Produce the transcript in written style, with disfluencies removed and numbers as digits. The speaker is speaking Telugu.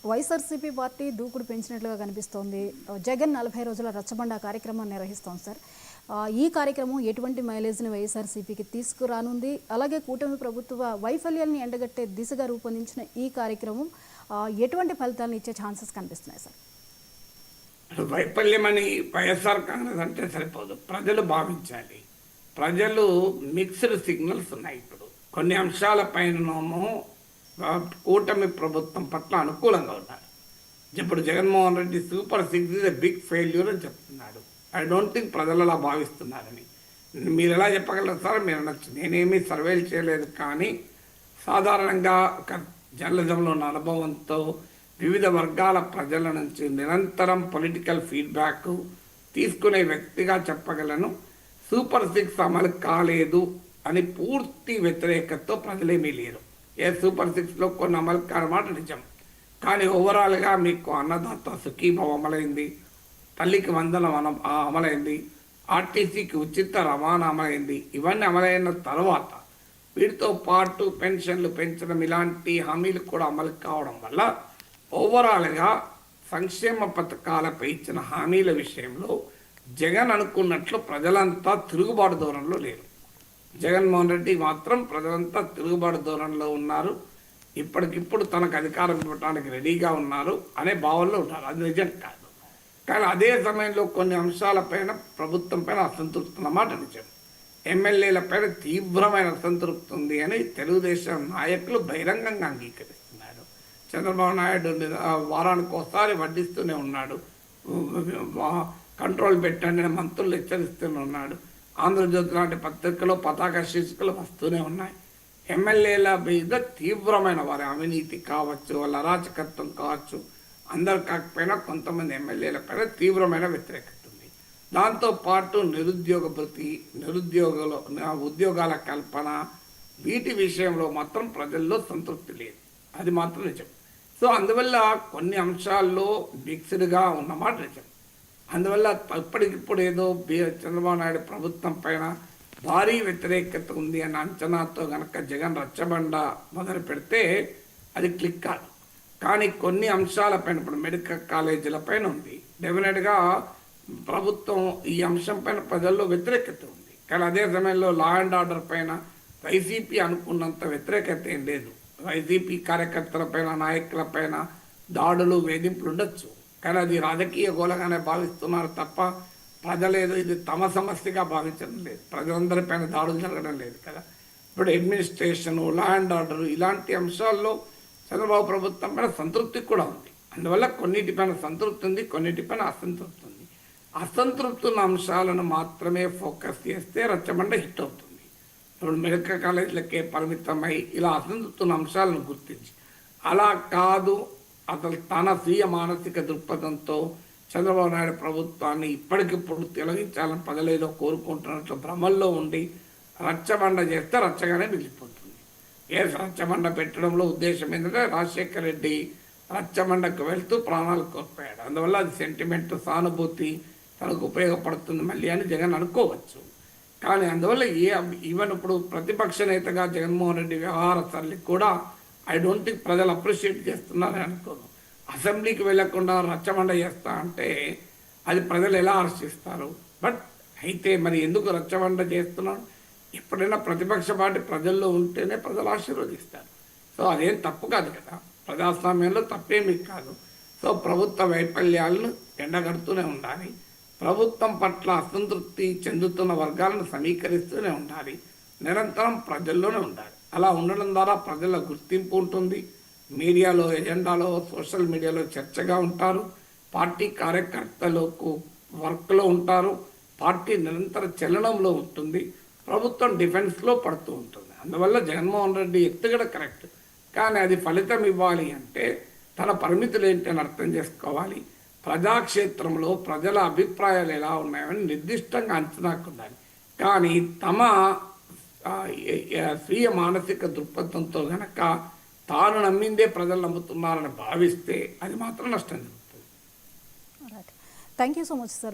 వైఎస్ఆర్సీపీ పార్టీ దూకుడు పెంచినట్లుగా కనిపిస్తోంది. జగన్ 40 రోజుల రచ్చబండ కార్యక్రమం నిర్వహిస్తోంది సార్. ఈ కార్యక్రమం ఎటువంటి మైలేజ్ని వైఎస్ఆర్సీపీకి తీసుకురానుంది? అలాగే కూటమి ప్రభుత్వ వైఫల్యాన్ని ఎండగట్టే దిశగా రూపొందించిన ఈ కార్యక్రమం ఎటువంటి ఫలితాలను ఇచ్చే ఛాన్సెస్ కనిపిస్తున్నాయి సార్? వైఫల్యం అని వైఎస్ఆర్ కాంగ్రెస్ అంటే సరిపోదు, ప్రజలు భావించాలి. ప్రజలు మిక్స్డ్ సిగ్నల్స్ ఉన్నాయి. ఇప్పుడు కొన్ని అంశాల పైనమో కూటమి ప్రభుత్వం పట్ల అనుకూలంగా ఉన్నారు. ఇప్పుడు Jaganmohan Reddy super 6 is a big failure అని చెప్తున్నాడు. ఐ డోంట్ థింక్ ప్రజలు అలా భావిస్తున్నారని. మీరు ఎలా చెప్పగలరు సార్? మీరు అనొచ్చు, నేనేమీ సర్వేలు చేయలేదు, కానీ సాధారణంగా ఒక జర్నలిజంలో ఉన్న అనుభవంతో వివిధ వర్గాల ప్రజల నుంచి నిరంతరం పొలిటికల్ ఫీడ్బ్యాక్ తీసుకునే వ్యక్తిగా చెప్పగలను. సూపర్ 6 అమలు కాలేదు అని పూర్తి వ్యతిరేకతతో ప్రజలేమీ లేరు. సూపర్ 6లో కొన్ని అమలు కానమాట నిజం, కానీ ఓవరాల్గా మీకు అన్నదాత సుఖీభావం అమలైంది, తల్లికి వందనం అమలైంది, ఆర్టీసీకి ఉచిత రవాణా అమలైంది. ఇవన్నీ అమలైన తర్వాత వీటితో పాటు పెన్షన్లు పెంచడం ఇలాంటి హామీలు కూడా అమలు కావడం వల్ల ఓవరాల్గా సంక్షేమ పథకాలపై ఇచ్చిన హామీల విషయంలో జగన్ అనుకున్నట్లు ప్రజలంతా తిరుగుబాటు ధోరణిలో లేరు. జగన్మోహన్ రెడ్డి మాత్రం ప్రజలంతా తిరుగుబాటు ధోరణిలో ఉన్నారు, ఇప్పటికిప్పుడు తనకు అధికారం ఇవ్వడానికి రెడీగా ఉన్నారు అనే భావనలో ఉన్నారు. అది నిజం కాదు. కానీ అదే సమయంలో కొన్ని అంశాలపైన ప్రభుత్వం పైన అసంతృప్తి అన్నమాట నిజం. ఎమ్మెల్యేల పైన తీవ్రమైన అసంతృప్తి ఉంది అని తెలుగుదేశం నాయకులు బహిరంగంగా అంగీకరిస్తున్నారు. చంద్రబాబు నాయుడు వారానికి ఒకసారి వడ్డిస్తూనే ఉన్నాడు, కంట్రోల్ పెట్టండి మంత్రులు హెచ్చరిస్తూనే ఉన్నాడు. ఆంధ్రజ్యోతి లాంటి పత్రికలో పతాక శీర్షికలు వస్తూనే ఉన్నాయి. ఎమ్మెల్యేల మీద తీవ్రమైన వారి అవినీతి కావచ్చు, వాళ్ళ అరాచకత్వం కావచ్చు, అందరు కాకపోయినా కొంతమంది ఎమ్మెల్యేల పైన తీవ్రమైన వ్యతిరేకత ఉంది. దాంతోపాటు నిరుద్యోగ భృతి, ఉద్యోగాల కల్పన, వీటి విషయంలో మాత్రం ప్రజల్లో సంతృప్తి లేదు. అది మాత్రం నిజం. సో అందువల్ల కొన్ని అంశాల్లో మిక్స్డ్గా ఉన్నమాట నిజం. అందువల్ల ఇప్పటికిప్పుడు ఏదో చంద్రబాబు నాయుడు ప్రభుత్వం పైన భారీ వ్యతిరేకత ఉంది అన్న అంచనాతో కనుక జగన్ రచ్చబండ మొదలు పెడితే అది క్లిక్ కాదు. కానీ కొన్ని అంశాలపైన, ఇప్పుడు మెడికల్ కాలేజీల పైన ఉంది, డెఫినెట్గా ప్రభుత్వం ఈ అంశం పైన ప్రజల్లో వ్యతిరేకత ఉంది. కానీ అదే సమయంలో లా అండ్ ఆర్డర్ పైన వైసీపీ అనుకున్నంత వ్యతిరేకత ఏం లేదు. వైసీపీ కార్యకర్తల పైన, నాయకుల పైన దాడులు, వేధింపులు ఉండొచ్చు, కానీ అది రాజకీయ గోళగానే భావిస్తున్నారు తప్ప ప్రజలేదో ఇది తమ సమస్యగా భావించడం లేదు. ప్రజలందరిపైన దాడులు జరగడం లేదు కదా. ఇప్పుడు అడ్మినిస్ట్రేషను, లా అండ్ ఆర్డర్ ఇలాంటి అంశాల్లో చంద్రబాబు ప్రభుత్వం పైన సంతృప్తి కూడా ఉంది. అందువల్ల కొన్నిటిపైన సంతృప్తి ఉంది, కొన్నిటిపైన అసంతృప్తి ఉంది. అసంతృప్తి ఉన్న అంశాలను మాత్రమే ఫోకస్ చేస్తే రచ్చబండ హిట్ అవుతుంది. ఇప్పుడు మెడికల్ కాలేజీలకే పరిమితమై ఇలా అసంతృప్తి ఉన్న అంశాలను గుర్తించి, అలా కాదు అసలు తన స్వీయ మానసిక దృక్పథంతో చంద్రబాబు నాయుడు ప్రభుత్వాన్ని ఇప్పటికిప్పుడు తొలగించాలని ప్రజలేదో కోరుకుంటున్నట్లు భ్రమల్లో ఉండి రచ్చబండ చేస్తే రచ్చగానే మిగిలిపోతుంది. రచ్చబండ పెట్టడంలో ఉద్దేశం ఏంటంటే రాజశేఖర రెడ్డి రచ్చబండకు వెళ్తూ ప్రాణాలు కోల్పోయాడు. అందువల్ల అది సెంటిమెంట్, సానుభూతి తనకు ఉపయోగపడుతుంది మళ్ళీ అని జగన్ అనుకోవచ్చు. కానీ అందువల్ల ఈవెన్ ఇప్పుడు ప్రతిపక్ష నేతగా జగన్మోహన్ రెడ్డి వ్యవహార సరళి కూడా ఐ డోంట్ థింక్ ప్రజలు అప్రిషియేట్ చేస్తున్నారని అనుకోను. అసెంబ్లీకి వెళ్లకుండా రచ్చబండ చేస్తా అంటే అది ప్రజలు ఎలా హర్షిస్తారు? బట్ అయితే మరి ఎందుకు రచ్చబండ చేస్తున్నాడు? ఎప్పుడైనా ప్రతిపక్ష పార్టీ ప్రజల్లో ఉంటేనే ప్రజలు ఆశీర్వదిస్తారు. సో అదేం తప్పు కాదు కదా, ప్రజాస్వామ్యంలో తప్పేమీ కాదు. సో ప్రభుత్వ వైఫల్యాలను ఎండగడుతూనే ఉండాలి, ప్రభుత్వం పట్ల అసంతృప్తి చెందుతున్న వర్గాలను సమీకరిస్తూనే ఉండాలి, నిరంతరం ప్రజల్లోనే ఉండాలి. అలా ఉండడం ద్వారా ప్రజల గుర్తింపు ఉంటుంది, మీడియాలో, ఎజెండాలో, సోషల్ మీడియాలో చర్చగా ఉంటారు, పార్టీ కార్యకర్తలకు వర్క్లో ఉంటారు, పార్టీ నిరంతర చలనంలో ఉంటుంది, ప్రభుత్వం డిఫెన్స్లో పడుతూ ఉంటుంది. అందువల్ల జగన్మోహన్ రెడ్డి ఎత్తుగడ కరెక్ట్, కానీ అది ఫలితం ఇవ్వాలి అంటే తన పరిమితులు ఏంటని అర్థం చేసుకోవాలి. ప్రజాక్షేత్రంలో ప్రజల అభిప్రాయాలు ఎలా ఉన్నాయని నిర్దిష్టంగా అంచనాకు ఉండాలి. కానీ తమ స్వీయ మానసిక దృక్పథంతో గనక తాను నమ్మిందే ప్రజలు నమ్ముతున్నారని భావిస్తే అది మాత్రం నష్టం జరుగుతుంది. Thank you so much sir.